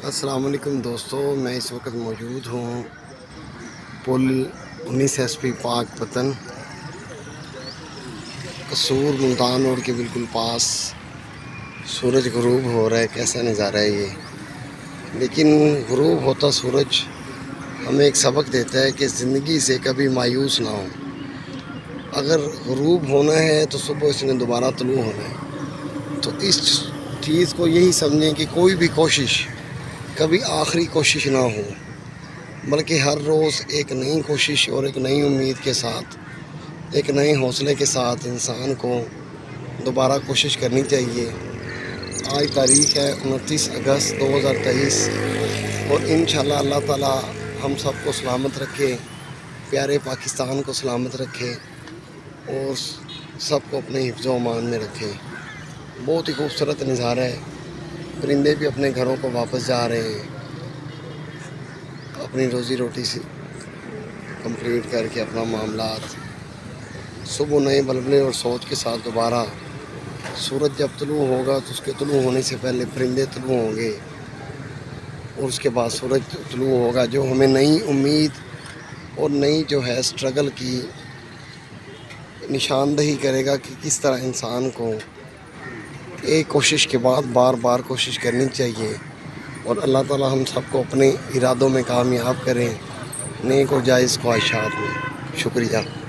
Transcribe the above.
السلام علیکم دوستو، میں اس وقت موجود ہوں پل 19 ایس پی پاک پتن قصور ملتان روڈ کے بالکل پاس سورج غروب ہو رہا ہے۔ کیسا نظارہ ہے یہ! لیکن غروب ہوتا سورج ہمیں ایک سبق دیتا ہے کہ زندگی سے کبھی مایوس نہ ہو۔ اگر غروب ہونا ہے تو صبح اس نے دوبارہ طلوع ہونا ہے، تو اس چیز کو یہی سمجھیں کہ کوئی بھی کوشش کبھی آخری کوشش نہ ہو، بلکہ ہر روز ایک نئی کوشش اور ایک نئی امید کے ساتھ، ایک نئے حوصلے کے ساتھ انسان کو دوبارہ کوشش کرنی چاہیے۔ آج تاریخ ہے 29 اگست 2023 اور انشاءاللہ اللہ تعالیٰ ہم سب کو سلامت رکھے، پیارے پاکستان کو سلامت رکھے اور سب کو اپنے حفظ و امان میں رکھے۔ بہت ہی خوبصورت نظارہ ہے، پرندے بھی اپنے گھروں کو واپس جا رہے ہیں، اپنی روزی روٹی سے کمپلیٹ کر کے اپنا معاملات۔ صبح نئے بلبلے اور سوچ کے ساتھ دوبارہ سورج جب طلوع ہوگا تو اس کے طلوع ہونے سے پہلے پرندے طلوع ہوں گے اور اس کے بعد سورج طلوع ہوگا، جو ہمیں نئی امید اور نئی جو ہے اسٹرگل کی نشاندہی کرے گا کہ کس طرح انسان کو ایک کوشش کے بعد بار بار کوشش کرنی چاہیے۔ اور اللہ تعالیٰ ہم سب کو اپنے ارادوں میں کامیاب کریں، نیک و جائز خواہشات میں۔ شکریہ۔